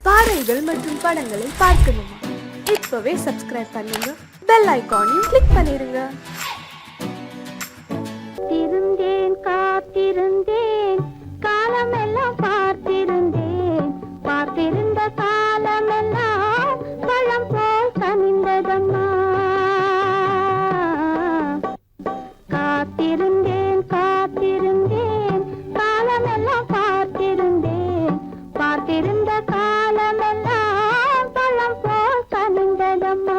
பாடல்கள் மற்றும் படங்களை பார்க்கணுமா? இப்பவே சப்ஸ்கிரைப் பண்ணுங்க, பெல் ஐகானையும் கிளிக் பண்ணிருங்க. இருந்தேன் காத்திருந்தேன் காலமெல்லாம் பார்த்திருந்தேன் பார்த்திருந்த காலமெல்லாம் பழம் போல் கனிந்ததம்மா. காத்திருந்தேன் காத்திருந்தேன் காலமெல்லாம் பார்த்திருந்தேன் பார்த்திருந்த காலமெல்லாம் பழம் போல் கனிந்ததம்மா.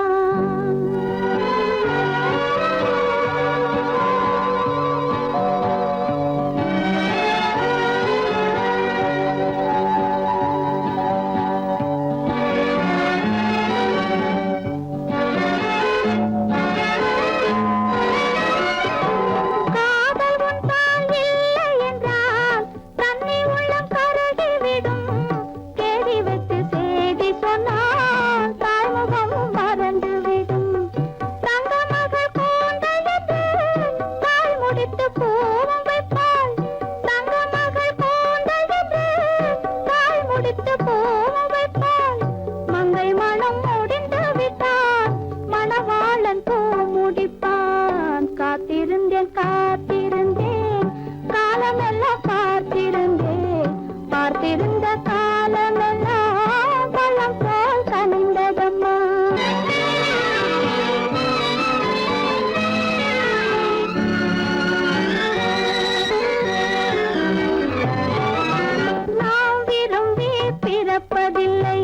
காத்திருந்தேன் காலமெல்லாம் பார்த்திருந்தேன் பார்த்திருந்த காலமெல்லாம் பழம் போல் கனிந்ததம்மா. நாம் விரும்பி பிறப்பதில்லை,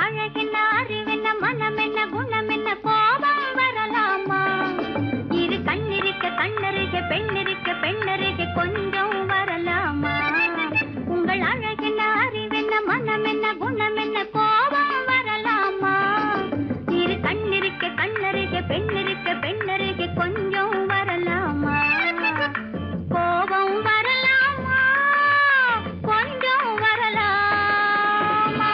அழகென்ன அறிவென்ன மனமென்ன குணமென்ன கோபம் வரலாமா? இரு கண்ணிருக்க கண்ணருக பெண்ணிருக்க பெண்ணருக கொஞ்சம் வரலாமா? உங்கள் அழகென்ன அறிவென்ன மனமென்ன குணமென்ன கோபம் வரலாமா? இரு கண்ணிருக்க கண்ணருக பெண்ணிருக்க பெண்ணருக கொஞ்சம் வரலாமா? கோபம் வரலாமா? கொஞ்சம் வரலாமா?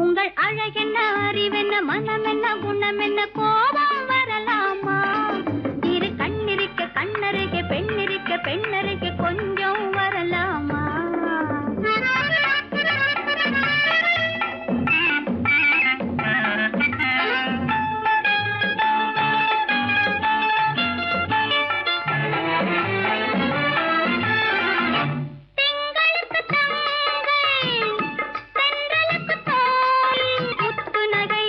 உங்கள் அழகென்ன அறிவென்ன மனமென்ன குணமென்ன கோபம் வரலாமா? இரு கண்ணிருக்க கண்ணருக பெண்ணிருக்க பெண்ணருக கொஞ்சம் வரலாமா? முத்து நகை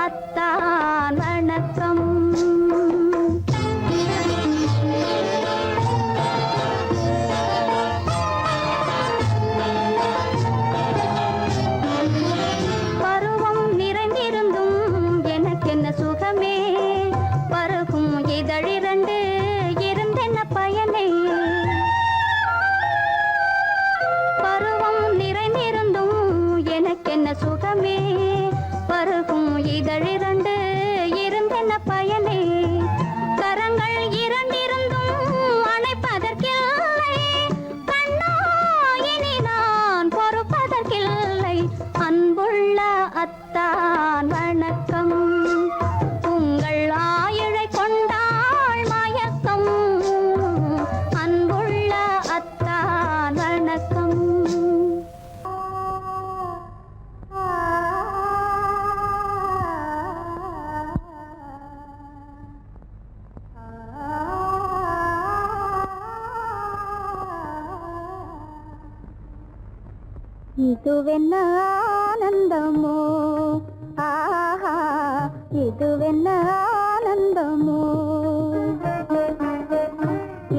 அத்தான் வணக்கம். பருவம் நிறைந்திருந்தும் எனக்கென்ன சுகமே, பருகும் இதழிரண்டு இருந்தென்ன பயனே. பருவம் நிறைந்திருந்தும் எனக்கென்ன சுகமே, பருகும் இதழிரண்டு இருந்தென்ன பயனே. கரங்கள் இரண்டிருந்தும் அணைப்பதற்கில்லை, கண்ணா இனி நான் பொறுப்பதற்கில்லை. அன்புள்ள அத்தான் வணக்கம், உங்கள் ஆயுளை கொண்டாள் மயக்கம். அன்புள்ள அத்தான் வணக்கம். இதுவென்ன ஆனந்தமோ, ஆஹா இதுவென்ன ஆனந்தமோ.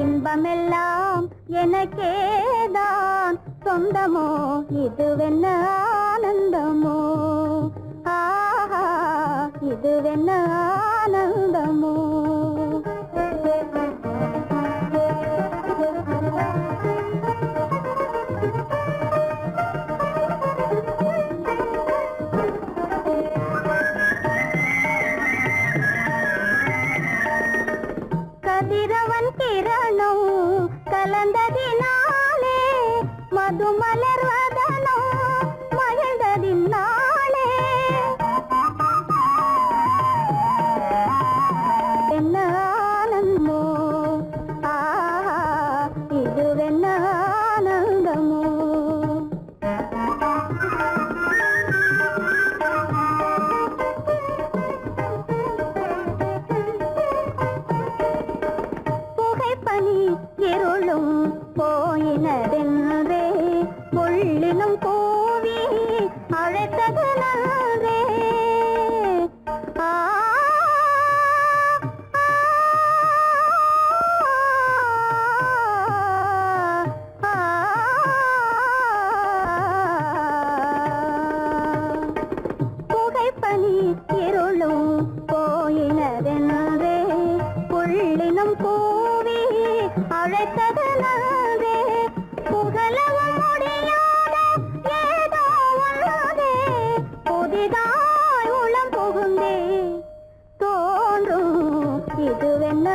இன்பமெல்லாம் எனக்கேதான் சொந்தமோ, இதுவென்ன ஆனந்தமோ, ஆஹா இதுவென்ன ஆனந்தமோ. கதிரவன் கிரணம் கலந்ததினாலே, மது மலர்வதனோ மகிழ்ந்ததினாலே. என்ன ஆனந்தமோ, ஆஹா இதுவென்ன ஆனந்தமோ. புகைப்பனி இருளும் போயினதென்றே, முள்ளினும் பூவி அழைத்தது நன்றே. புகைப்பனி இருளும் போயினதென்றே, புள்ளினும் பூவி அழைத்தது நன்றே. புகழவும் முடியாத ஏதோ உள்ளதே, புதிதாய் உளம் புகுந்தே தோன்றும் இதுவென்ன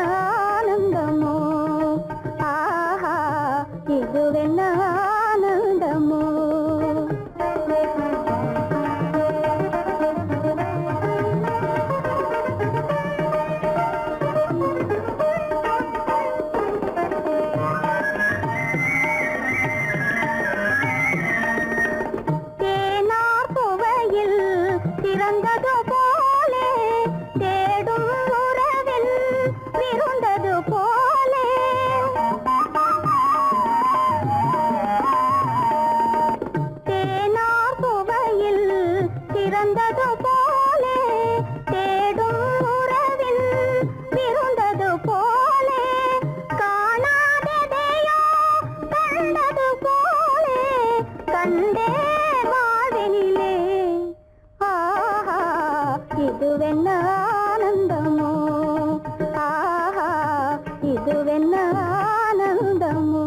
ஆனந்தமோ, ஆஹா இதுவென்ன ஆனந்தமோ. தேனார் புவையில் திறந்தது போலே, தேடும் உறவில் விருந்தது போலே. தேனார் புவையில் திறந்தது போலே, தேடும் உறவில் விருந்தது போலே. காணாததையோ கண்டது போலே, கண்டே வாழ்வினிலே. ஆஹா இதுவென்ன ஆனந்தமோ, ஆஹா இதுவென்ன ஆனந்தமோ.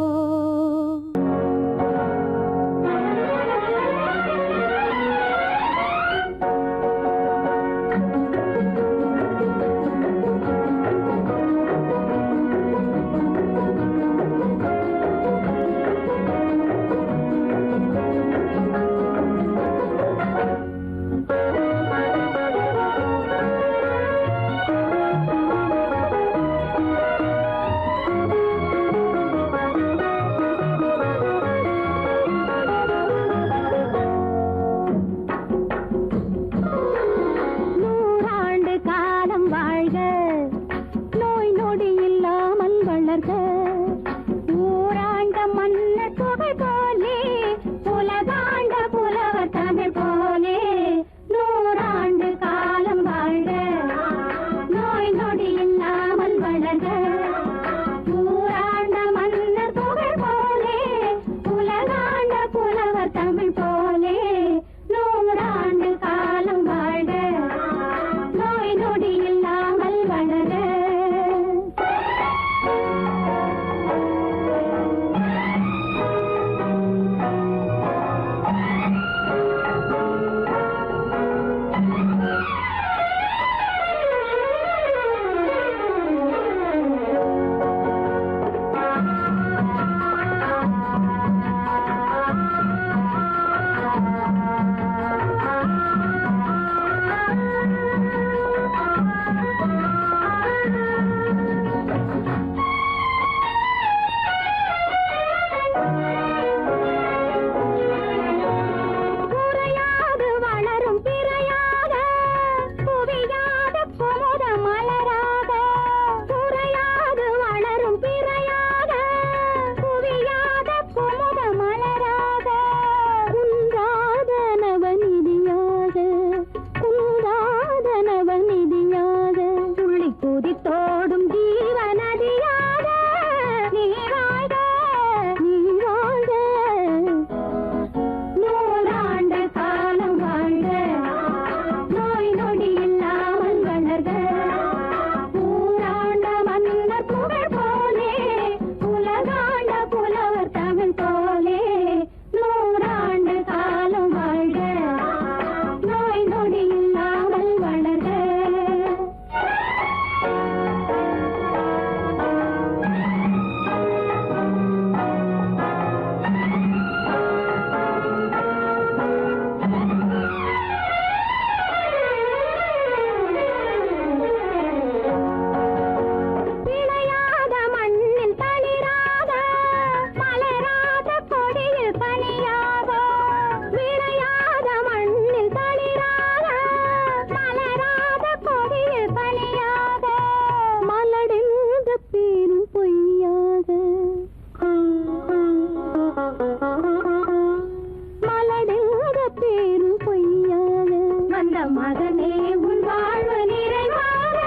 மகனே உன் வாழ்வு நிறைவாக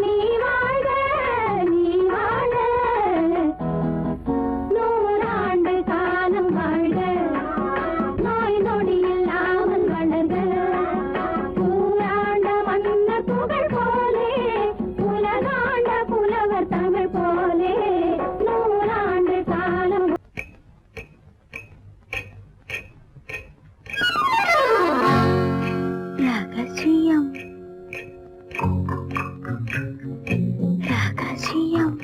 நீ வாழ நீ வாழ நூறாண்டு காலம் வாழ்க நோய் நொடி இல்லாமல் வளர்க பூராண்ட மன்னர் புகழ் போலே உலகாண்ட புலவர் தமிழ் போலே நூறாண்டு காலம் ரகசியம் ரகசியம்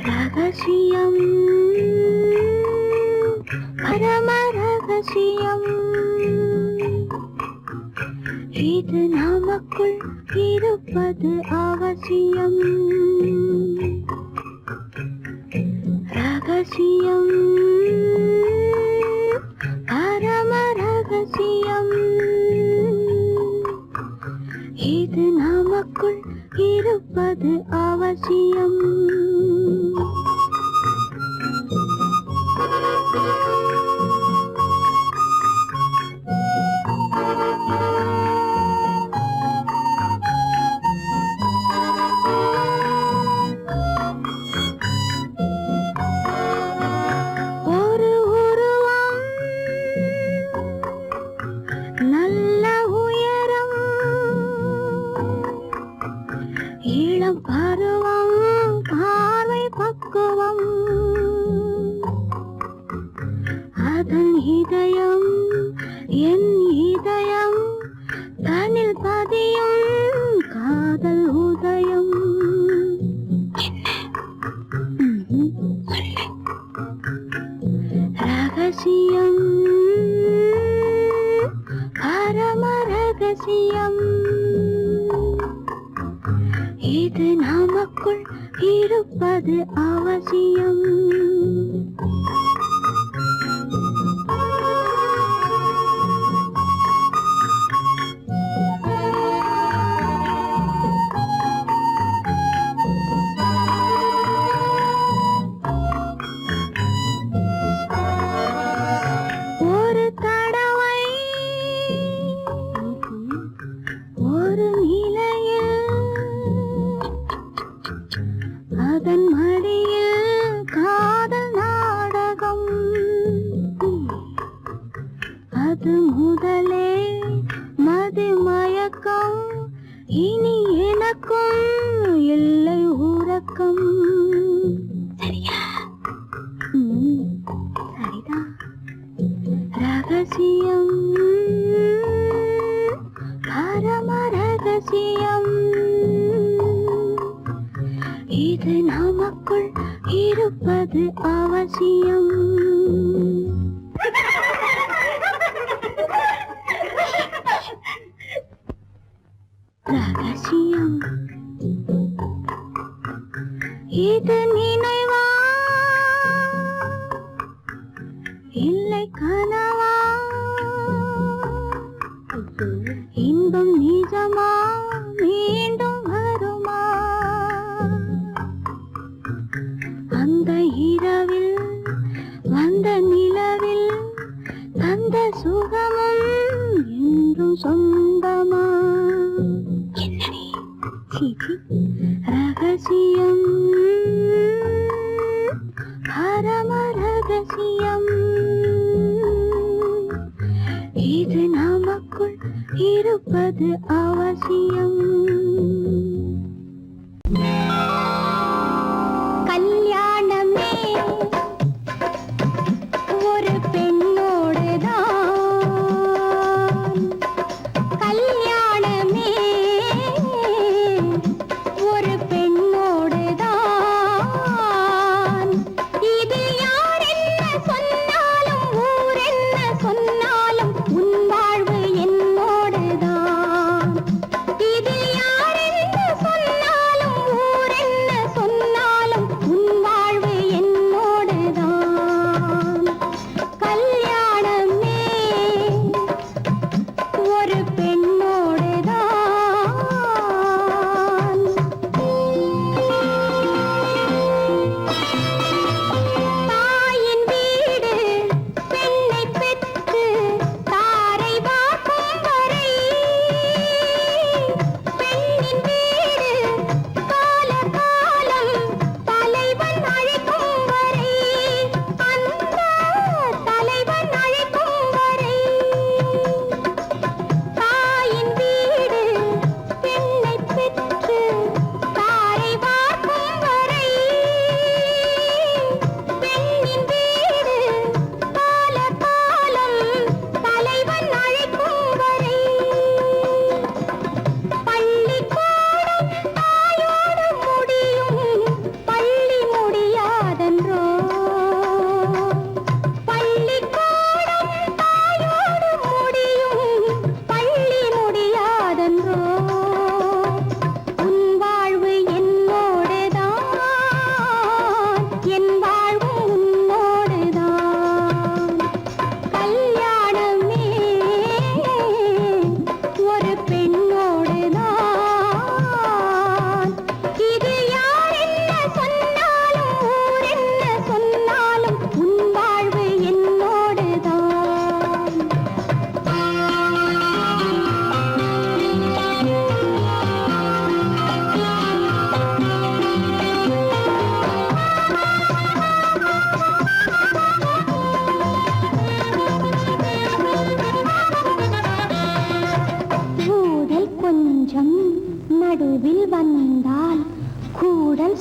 ரகசியம் பரம ரகசியம் இது நமக்குள் இருப்பது அவசியம் ரகசியம் பரம ரகசியம் இது நமக்குள் இருப்பது அவசியம் ஒரு உருவம் நல்ல உயரம் இளம் பருவம் பார்வை பக்குவம் அதன் இதயம் என் இதயம் தனில் பதியும் காதல் உதயம் ரகசியம் பரம ரகசியம் இது நமக்குள் இருப்பது அவசியம் ஒரு தடவை ஒரு நிலையில் அதன் மடியில் காதல் நாடகம் அது முதலே மதிமயக்கம் இனி எனக்கும் இல்லை உறக்கம் சரியா சரிதான் ரகசியம் பரம ரகசியம் இது நமக்குள் இருப்பது அவசியம் ரகசியம் இது நினைவா இல்லை கனவா இன்பம் நிஜமா மீண்டும் வருமா அந்த இரவில் வந்த நிலவில் தந்த சுகமும் என்றும் சொந்தமா என்னடி சீச்சி ரகசியம் பரம ரகசியம் இது நமக்குள் இருப்பது அவசியம் கல்யாணமே ஒரு பெண்ணோடுதான் கல்யாணமே ஒரு பெண்ணோடுதான் இதில் யார் என்ன சொன்னாலும் ஊர் என்ன சொன்னாலும் உன் வாழ்வு என்னோடுதான் இதில் யார்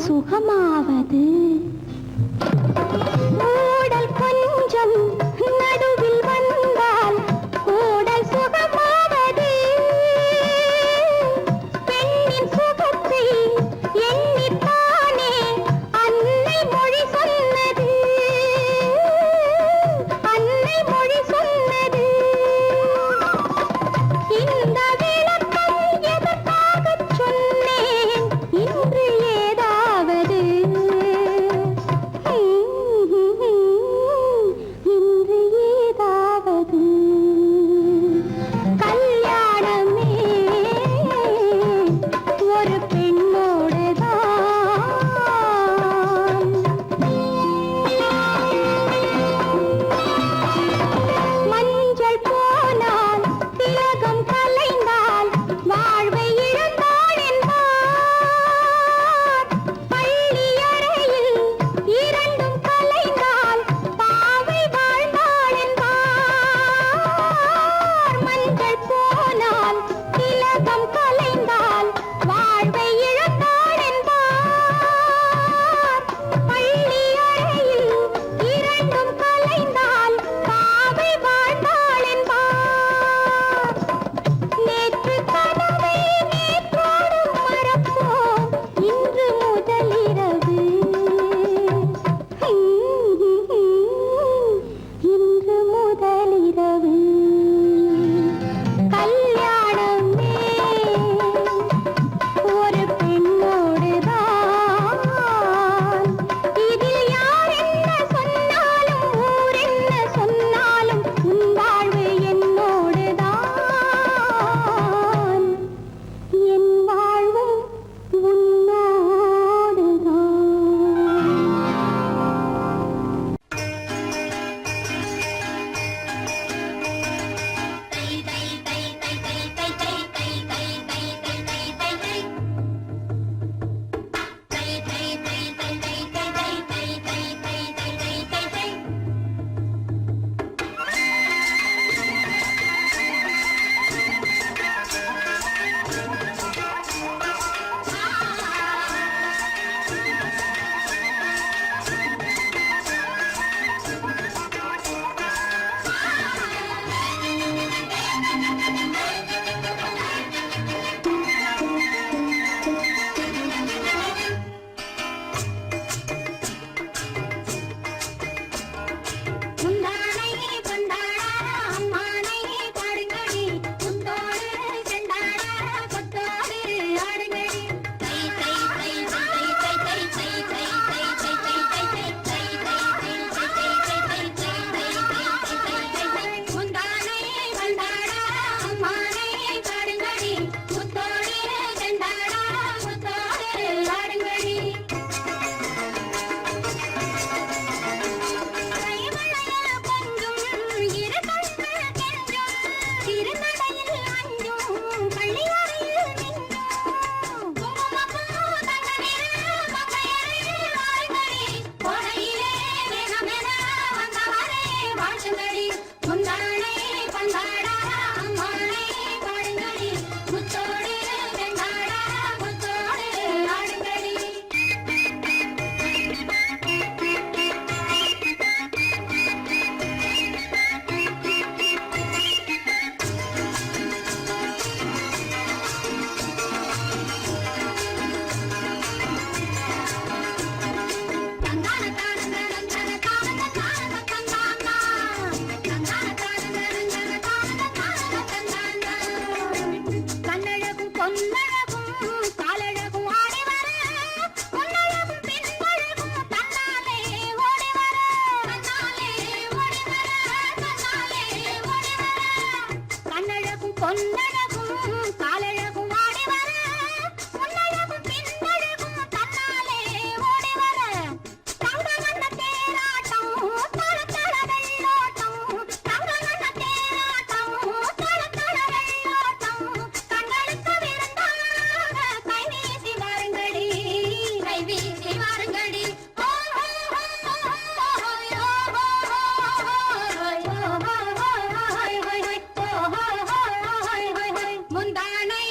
சுகமாவது ஊடல் கொஞ்சம் நடுவில் வந்தால் கூடல் சுகமாவது பெண்ணின் சுகத்தை எண்ணித்தானே அன்னை மொழி சொன்னது அன்னை மொழி சொன்னது இந்த விளக்கம் எதற்காகச் சொன்னேன் இன்று ஏதாவது இன்று ஏதாவது கல்யாணமே ஒரு பெண்ணோடுதான் மஞ்சள் போனால் திலகம் கலைந்தால் வாழ்வை இழந்தாள் என்பார் பள்ளி அறையில் இரண்டும் கலைந்தால் பாவை வாழ்ந்தாள் என்பார் மஞ்சள் போனால் திலகம் கலைந்தால் வாழ்வை இழந்தாள் என்பார் பள்ளி அறையில் இரண்டும் கலைந்தால் பாவை வாழ்ந்தாள் என்பார் நேற்று கனவை நேற்றோடு மறப்போம் இன்று முதலிரவு இன்று முதலிரவு கல்யாணமே ஒரு பெண்ணோடுதான் இதில் யார் என்ன சொன்னாலும் ஊர் என்ன சொன்னாலும் உன் வாழ்வு என்னோடுதான் என் வாழ்வும் உன்னோடுதான் முந்தானை கொண்டாட அம்மானை பாடுங்கடி முத்தோடு செண்டாட கொத்தோடு ஆடுங்கடி தை தை தை தை தை தை தை தை தை தை தை தை முந்தானை கொண்டாட அம்மானை பாடுங்கடி முத்தோடு செண்டாட கொத்தோடு ஆடுங்கடி கைவளையல் கொஞ்சும் இரு கண்கள் கெஞ்சும் திருநடையில் அஞ்சும் பள்ளியறையில் மிஞ்சும் குங்குமப்பூ தங்க நிற மங்கையரில் வாருங்கடி கோடையிலே வேகமென வந்தவரே வாழ்த்துங்கடி முந்தானை கொண்டாட அம்மானை பாடுங்கடி முத்தோடு வெண்டாட முத்தோடு ஆடுங்கடி கண்ணழகும் பொன்னழகும் காலழகும் ஆடி வர பொன்னழகும் பின்னழகும் தன்னாலே ஓடி வர தன்னாலே ஓடி வர தன்னாலே ஓடி வர கண்ணழகும் பொன்னழகும் காலழகும் ஆடி வர பொன்னழகும் பின்னழகும் தன்னாலே ஓடி வர தங்க வண்ண தேராட்டம் தள தள வெள்ளோட்டம் தங்க வண்ண தேராட்டம் தள தள வெள்ளோட்டம் கண்களுக்கு விருந்தாக கை வீசி வாருங்கடி கை வீசி வாருங்கடி ஓ ஓ ஓ முந்தானை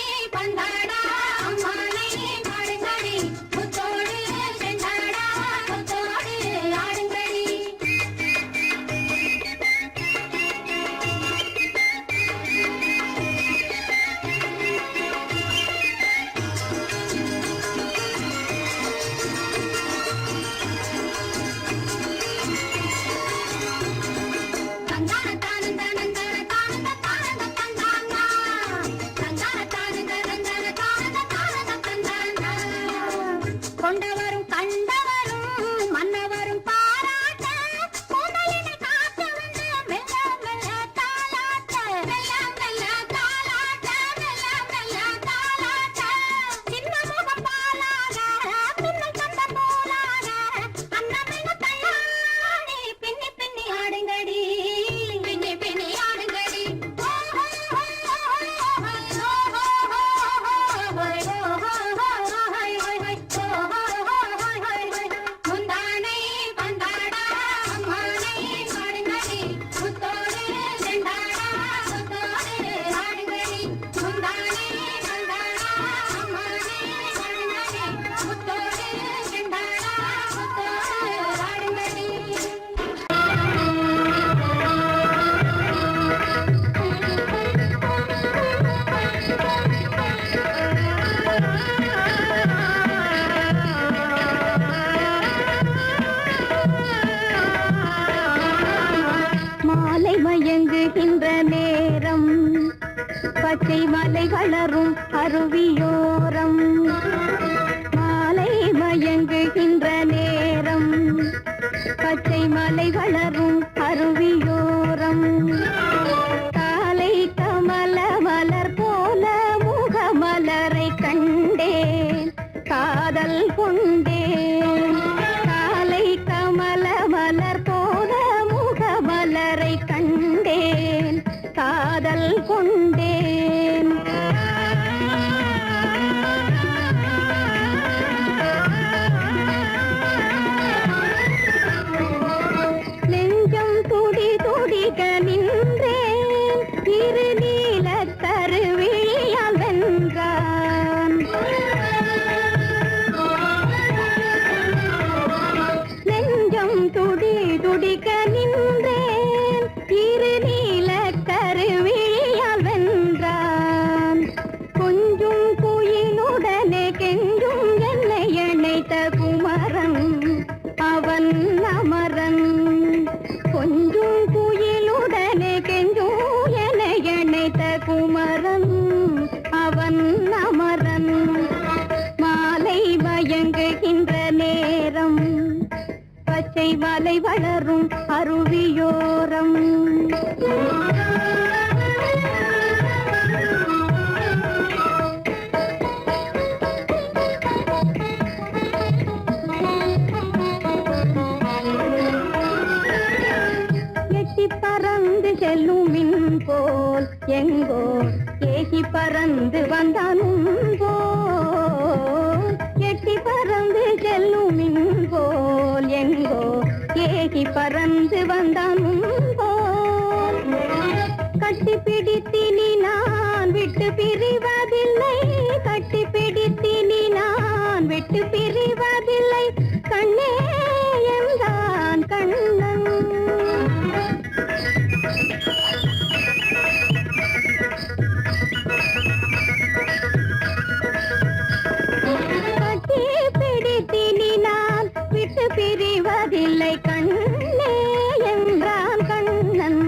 பச்சை மலை வளரும் அருவியோரம் மாலை மயங்குகின்ற நேரம் பச்சை மலை வளரும் அருவியோரம் காலை கமல மலர் போல முகமலரை கண்டேன் காதல் கொண்டேன் காலை கமல மலர் போல முகமலரை கண்டேன் காதல் கொண்டேன் நெஞ்சம் துடி துடிக்க நின்றேன் இரு நீல கருவிழியால் வென்றான் நெஞ்சம் துடி துடிக்க நின்றேன் இரு நீல கருவிழியால் வென்றான் கொஞ்சும் குயிலுடனே கெஞ்சும் என்னை இணைத்த குமரன் அவன் அமரன் கொஞ்சும் குயிலுடனே கெஞ்சும் என்னை இணைத்த குமரன் அவன் அமரன் மாலை மயங்குகின்ற நேரம் பச்சை மலை வளரும் அருவியோரம் எட்டி பறந்து செல்லும் மின் போல் எங்கோ ஏகி பறந்து வந்தானும் போல் எட்டி பறந்து செல்லும் மின் போல் எங்கோ ஏகி பறந்து வந்தானும் போல் கட்டி பிடித்தினி நான் விட்டு பிரிவதில்லை கட்டி பிடித்தினி நான் விட்டு பிரிவதில்லை கண்ணே என்றான் கண்ணன் கட்டி பிடித்தினி நான் விட்டு பிரிவதில்லை கண்ணே என்றான் கண்ணன்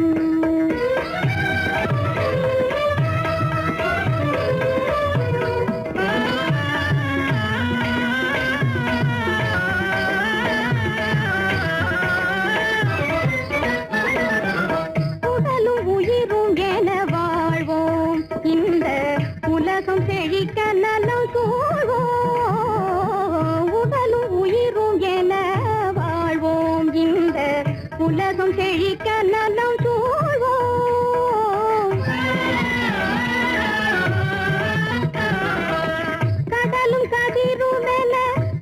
உடலும் உயிரும் என வாழ்வோம் இந்த உலகம் செழிக்க நலம் சூழ்வோம் உடலும் உயிரும் என வாழ்வோம் இந்த உலகம் செழிக்க நலம் சூழ்வோம் கடலும் கதிரும் என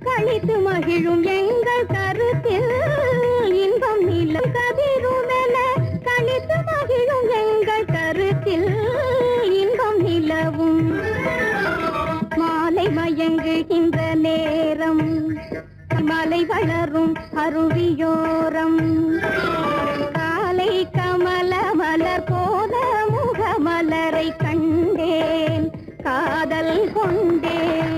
கழித்து மகிழும் எங்கள் கருத்தில் இன்பம் நிலம் கதிரும் என கழித்து மகிழும் எங்கள் கருத்தில் இன்பம் நிலவும் மாலை மயங்குகின்ற நேரம் மலை வளரும் அருவியோரம் காலை கமல மலர் போல முகமலரை கண்டேன் காதல் கொண்டேன்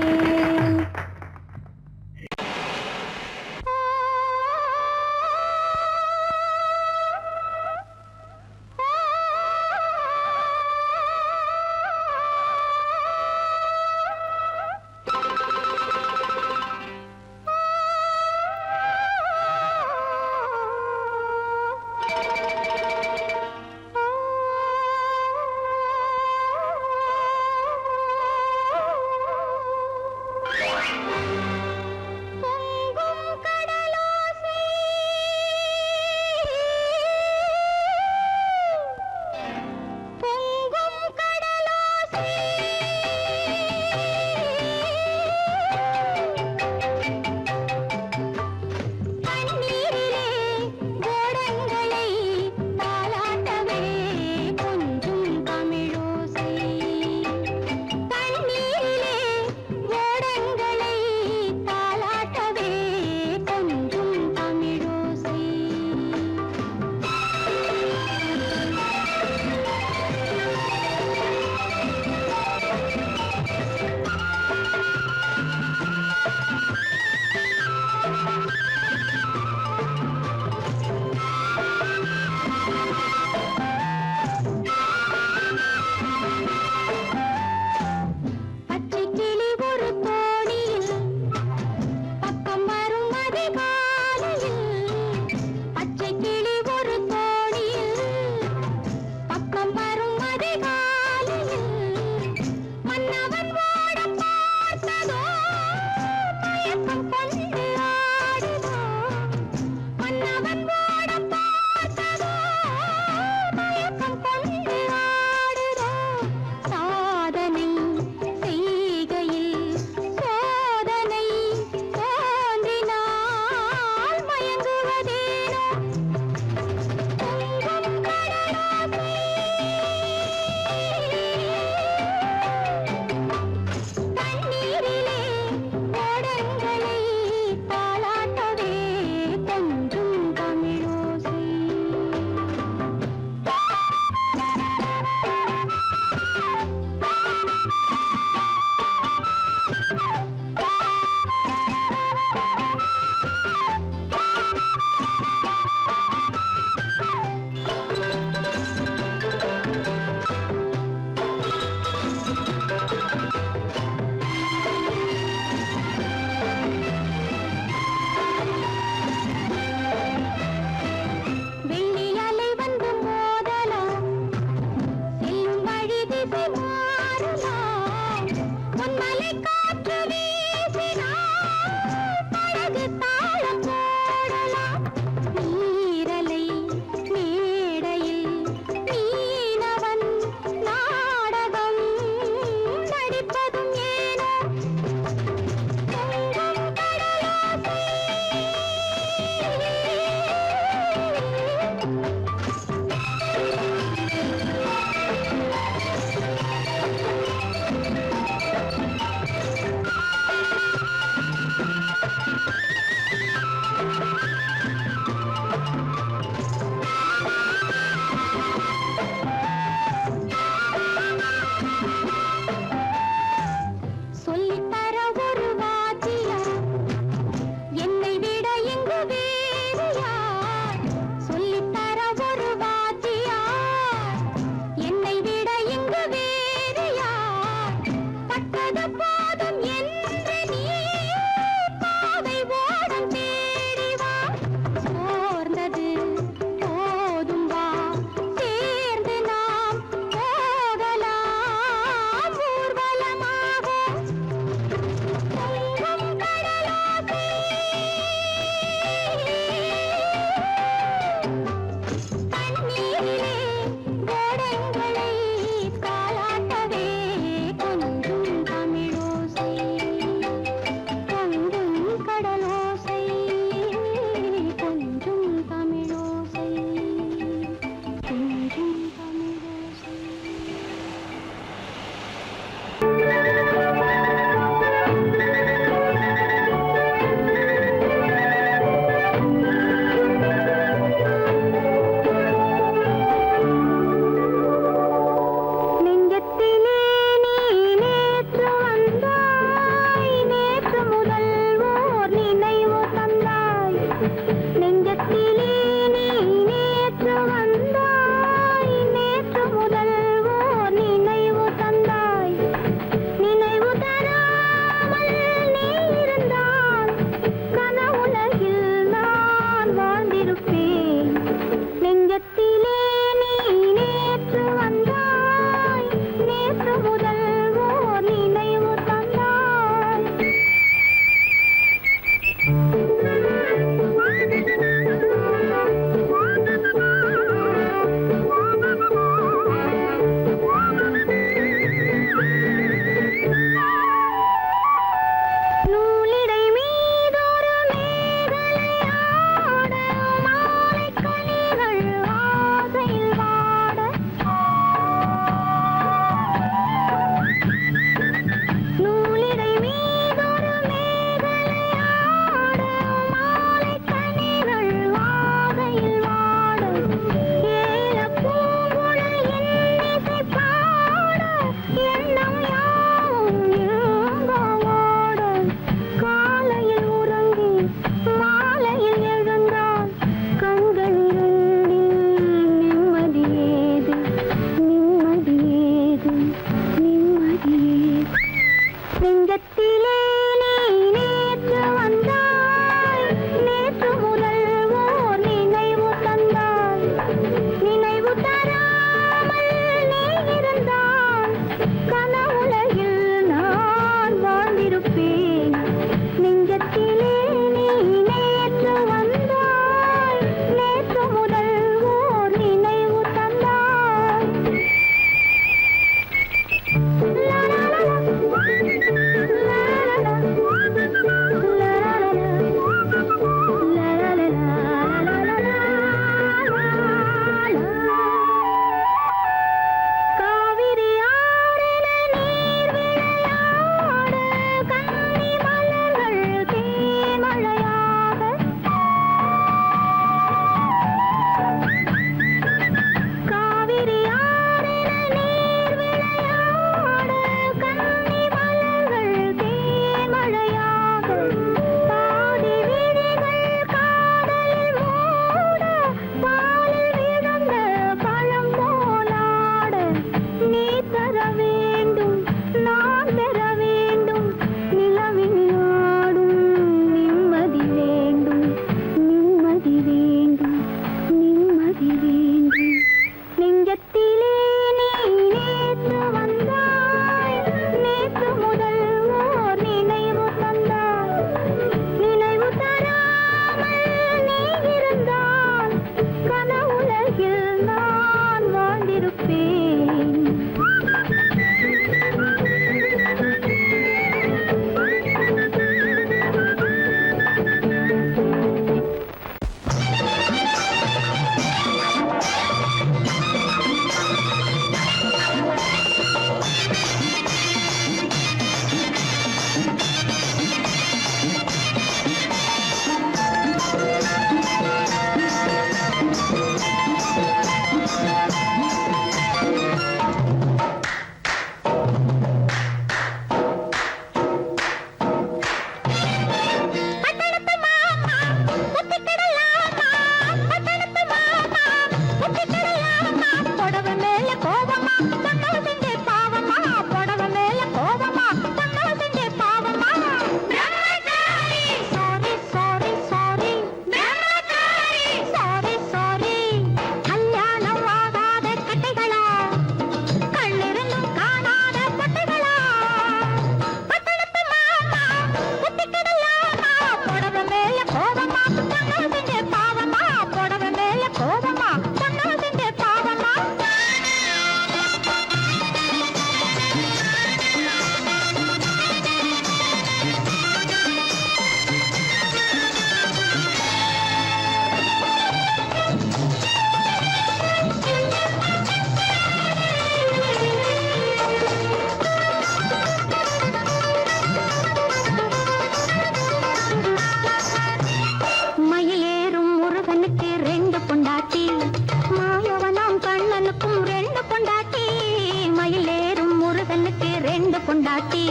பொண்டாட்டி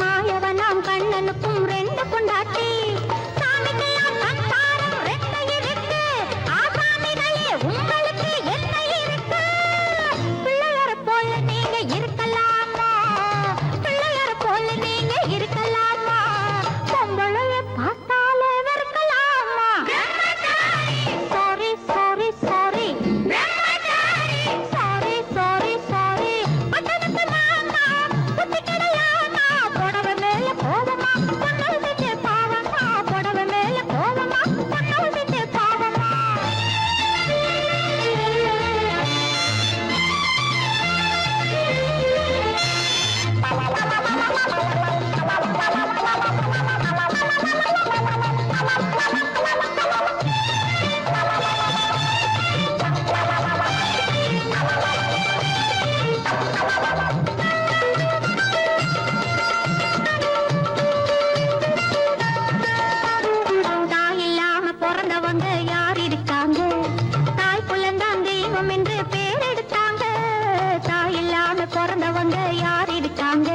மாயவனாம் கண்ணனுக்கும் ரெண்டு பொண்டாட்டி சாமிக்கெல்லாம் சம்சாரம் ரெண்டு இருக்கு ஆசாமிகளே உங்களுக்கு என்ன இருக்கு பிள்ளையர போல நீங்க இருக்கலாமா பிள்ளையர போல நீங்க இருக்கலாமா பொம்பளைய பார்த்தாலே வெறுக்கலாமா sorry sorry sorry sorry sorry sorry பட்டணத்து மாமா புத்தி கிடையாமா புடவை மேல கோவமா பொண்ணு விட்டு பாவமா புடவை மேல கோவமா பொண்ணு விட்டு பாவமா தாய் இல்லாம பிறந்தவங்க யார் இருக்காங்க தாய் குலந்தான் தெய்வம் என்று பேர் எடுத்தாங்க தாய் இல்லாம பிறந்தவங்க யார் இருக்காங்க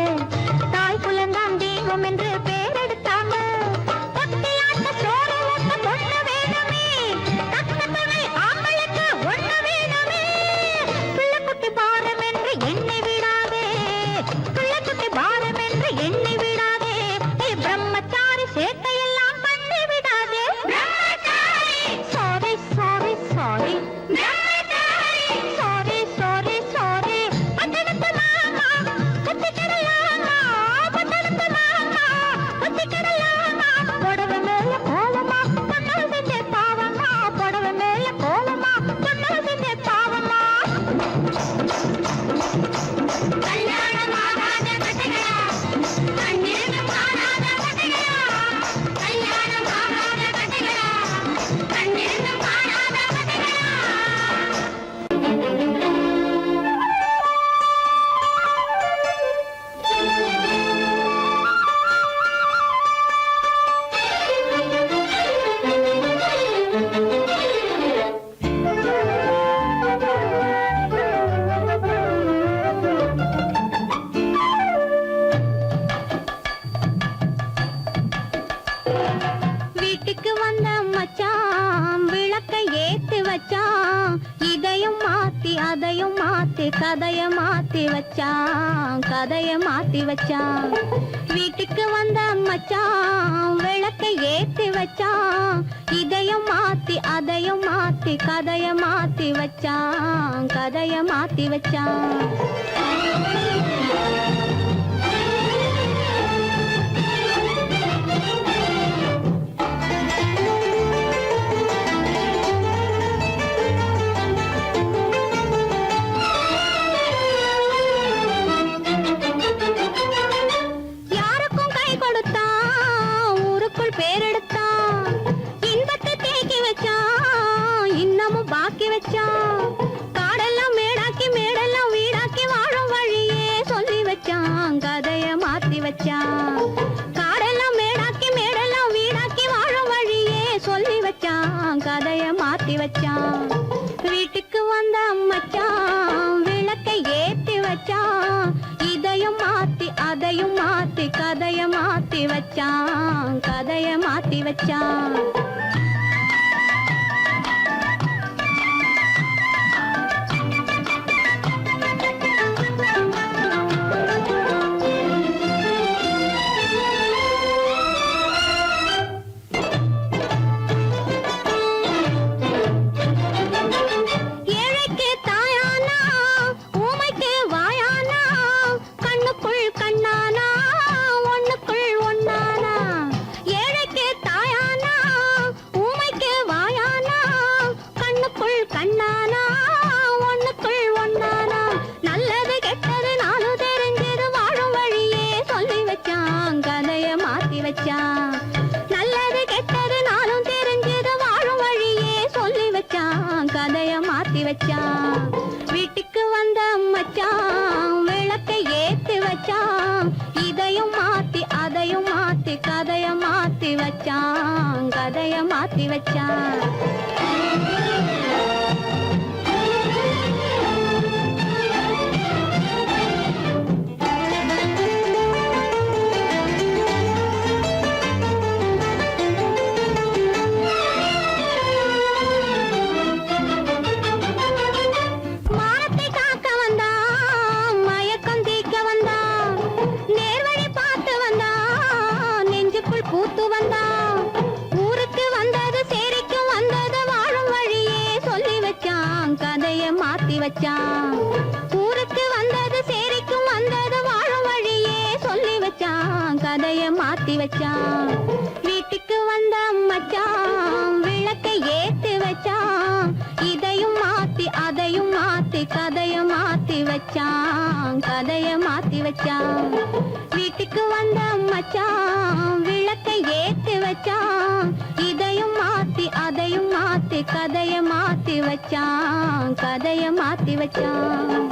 தாய் குலந்தான் தெய்வம் என்று பேர் எடுத்தாங்க பக்தியாட்ட சோறு ஊட்ட பொண்ணு வேணுமே தக்க துணை ஆம்பளுக்கு ஒண்ணு வேணுமே பிள்ளைக்குட்டி பாரம் என்று எண்ணி விடாதே பிள்ளைக்குட்டி பாரம் என்று எண்ணி விடாதே பிரம்மச்சாரி சேட்டையெல்லாம் பண்ணி விடாதே sorry sorry sorry sorry sorry sorry பட்டணத்து மாமா புத்தி கிடையாமா பட்டணத்து மாமா புத்தி கிடையாமா புடவை மேல கோலமா பொண்ணு விட்டு பாவமா புடவை மேல கோலமா பொண்ணு விட்டு பாவமா கல்யாணம் ஆகாத கட்டைகளா கண்ணிருந்தும் காணாத கட்டைகளா கல்யாணம் ஆகாத கட்டைகளா கண்ணிருந்தும் காணாத கட்டைகளா வீட்டுக்கு வந்த மச்சான் விளக்கை ஏத்தி வச்சான் இதையும் மாத்தி அதையும் மாத்தி கதைய மாத்தி வச்சான் கதைய மாத்தி வச்சான் வீட்டுக்கு வந்த மச்சான் விளக்கை ஏத்தி வச்சான் இதையும் மாத்தி அதையும் மாத்தி கதைய மாத்தி வச்சான் கதைய மாத்தி வச்சான் யாருக்கும் கை கொடுத்தான் ஊருக்குள் பேரெடுத்தான் இன்பத்தை தேக்கி வச்சான் இன்னமும் பாக்கி வச்சான் காடெல்லாம் மேடாக்கி மேடெல்லாம் வீடாக்கி வாழும் வழியே சொல்லி வச்சான் கதைய மாத்தி வச்சான் காடெல்லாம் மேடாக்கி மேடெல்லாம் வீடாக்கி வாழும் வழியே சொல்லி வச்சான் கதைய மாத்தி வச்சான் வீட்டுக்கு வந்த மச்சான் விளக்கை ஏத்தி வச்சான் இதையும் மாத்தி அதையும் மாத்தி கதைய மாத்தி வச்சான் கதைய மாத்தி வச்சான் ஏழைக்கு தாயானா ஊமைக்கு வாயானா கண்ணுக்குள் கண்ணானா ஒண்ணுக்குள் ஒண்ணானா ஏழைக்கு தாயானா ஊமைக்கு வாயானா கண்ணுக்குள் கண்ணானா ஒண்ணுக்குள் ஒண்ணானா நல்லது கெட்டது நானும் தெரிஞ்சது வாழும் வழியே சொல்லி வச்சான் கதைய மாத்தி வச்சான் நல்லது கெட்டது நானும் தெரிஞ்சது வாழும் வழியே சொல்லி வச்சான் கதைய மாத்தி வச்சான் வீட்டுக்கு வந்த மச்சான் விளக்கை ஏத்தி வச்சான் இதையும் மாத்தி அதையும் மாத்தி கதைய மாத்தி வச்சான் கதைய மாத்தி வச்சான் கதைய மாத்தி வச்சான். வீட்டுக்கு வந்த மச்சான் விளக்கை ஏத்தி வச்சான். இதையும் மாத்தி அதையும் மாத்தி கதைய மாத்தி வச்சான். கதைய மாத்தி வச்சான். வீட்டுக்கு வந்த மச்சான் விளக்கை ஏத்தி வச்சான். இதையும் மாத்தி அதையும் மாத்தி கதைய மாத்தி வச்சான். கதைய மாத்தி வச்சான்.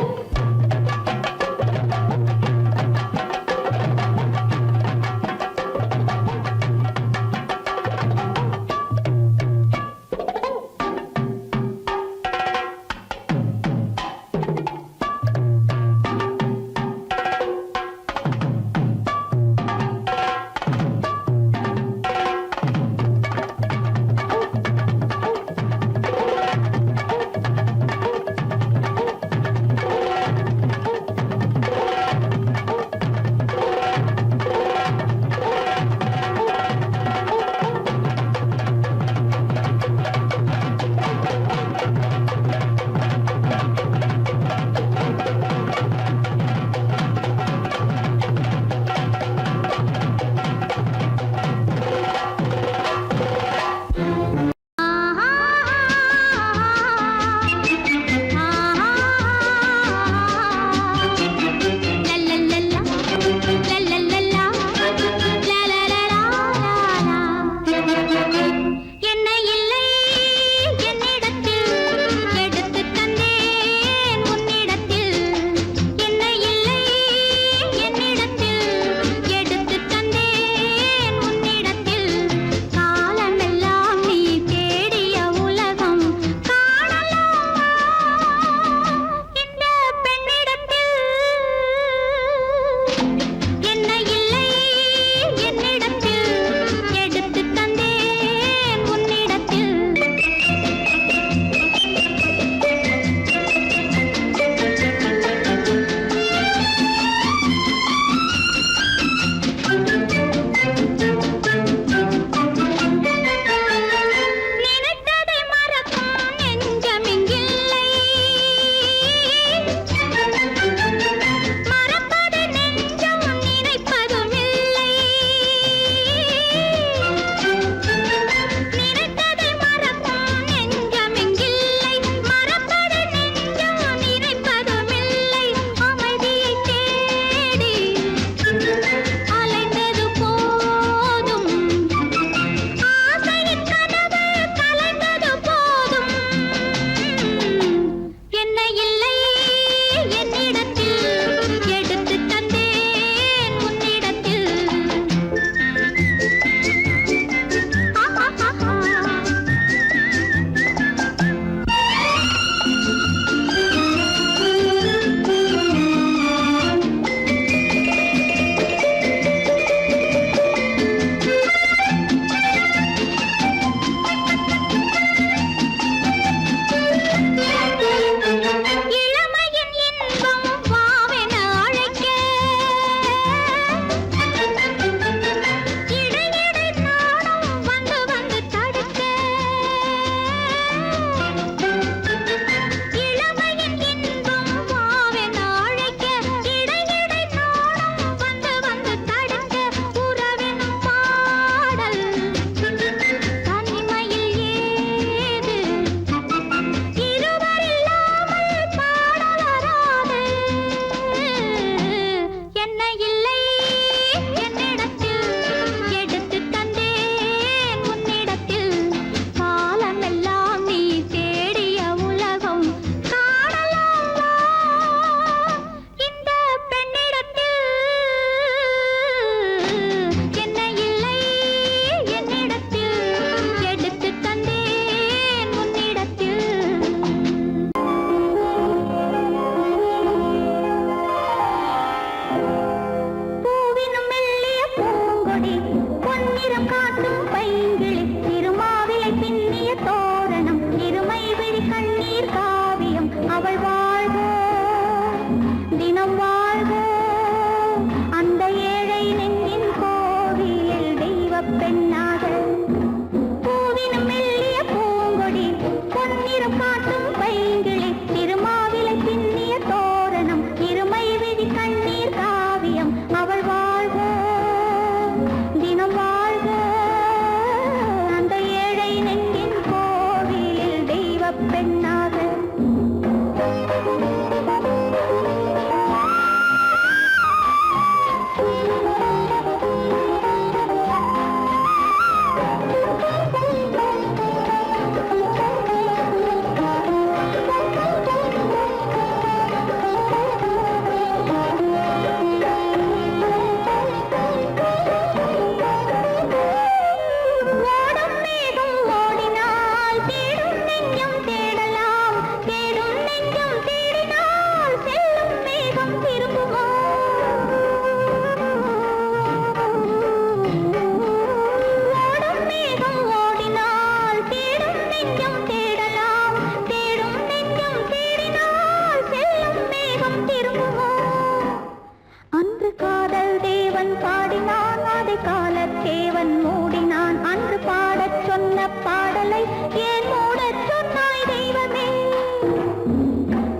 அவன் மூடினான் அன்று பாடச் சொன்ன பாடலை ஏன் மூடச் சொன்னாய் தெய்வமே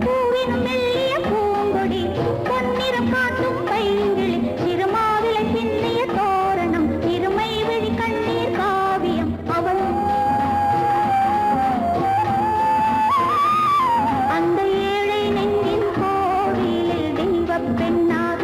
பூவினும் மெல்லிய பூங்கொடி பொன்னிறம் காட்டும் பைங்கிளி திருமாவிலை பின்னிய தோரணம் இருமை விழி கண்ணீர் காவியம் அவள் அந்த ஏழை நெஞ்சின் கோவிலில் தெய்வப் பெண்ணாக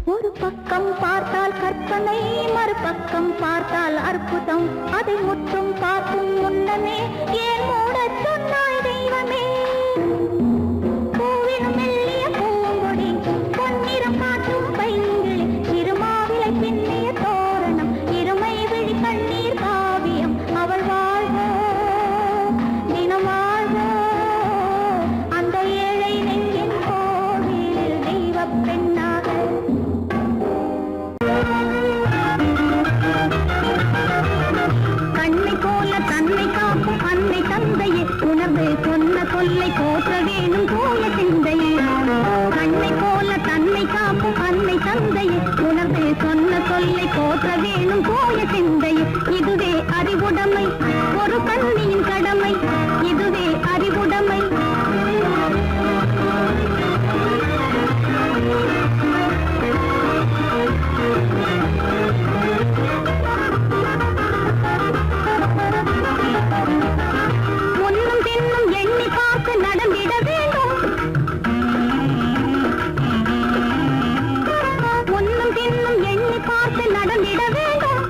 ஒரு பக்கம் பார்த்தால் கற்பனை மறுபக்கம் பார்த்தால் அற்புதம் அதை முற்றும் பார்க்கும் முன்னமே ஏன் மூடச் சொன்னாய் தெய்வமே பூவினும் மெல்லிய பூங்கொடி பொன்னிறம் காட்டும் பைங்கிளி திருமாவிலை பின்னிய தோரணம் இருமை விழி கண்ணீர் காவியம் அவள் வாழ்க தினம் வாழ்க அந்த ஏழை நெஞ்சின் கோவிலில் தெய்வப் பெண்ணாக கண்ணை போல தன்னை காக்கும் அன்னை தந்தையே உணர்வு சொன்ன சொல்லை போற்ற வேணும் போல சிந்தையே கண்ணை போல தன்னை காக்கும் அன்னை தந்தையே உணர்வு சொன்ன சொல்லை போற்ற வேணும் போய சிந்தையே இதுவே அறிவுடைமை ஒரு கண்ணியின் கடமை இதுவே அறிவுடைமை முன்னும் பின்னும் எண்ணி பார்த்து நடந்திட வேண்டும் முன்னும் பின்னும் எண்ணி பார்த்து நடந்திட வேண்டும்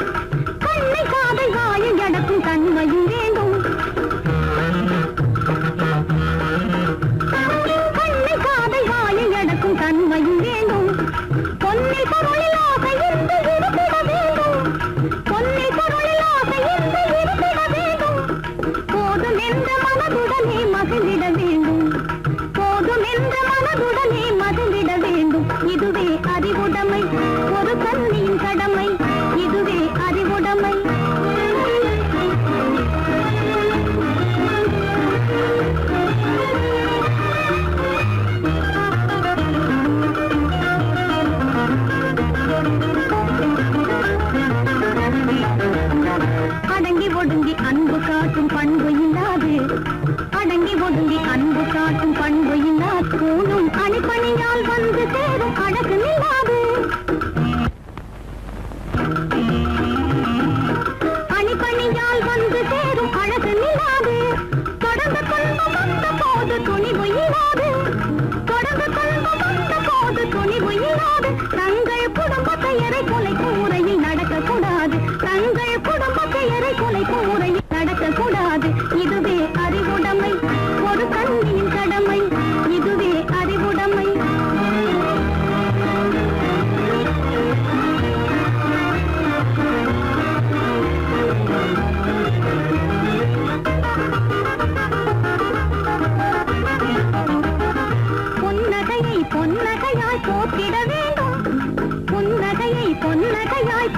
கண்ணை காதை வாயில் அடக்கும் தன்மையும் வேண்டும் கண்ணை காதை வாயில் அடக்கும் தன்மையும் வேண்டும் பொன்னில் பொருளில் ஆசை இருந்து இருந்திட வேண்டும் பொன்னில் பொருளில் ஆசை இருந்து இருந்திட வேண்டும் போதும் என்ற மனதுடனே மகிழ்ந்திட வேண்டும் போதும் என்ற மனதுடனே மகிழ்ந்திட வேண்டும் இதுவே அறிவுடைமை ஒரு கண்ணியின் கடமை இதுவே அறிவுடைமை அடங்கி ஒடுங்கி அன்பு காட்டும் பண்பு இல்லாது அடங்கி ஒடுங்கி அன்பு காட்டும் பண்பு இல்லாது கூணும் அணிப்பணியால் வந்து சேரும் அழகு இல்லாது அணிப்பணியால் வந்து சேரும் அழகு இல்லாது தொடர்ந்து துன்பம் வந்த போது துணிவு இல்லாது தொடர்ந்து துன்பம் வந்த போது துணிவு இல்லாது தங்கள் குடும்ப பெயரை கொலை கூரையில் நடக்கக்கூடாது தங்கள் குடும்ப பெயரை கொலை கூரையில் நடக்கக்கூடாது இதுவே அறிவுடைமை ஒரு கண்ணியின் கடமை இதுவே அறிவுடைமை புன்னகையை பொன்னகையாய் போற்றிட வேண்டும் புன்னகையை பொன்னகையாய்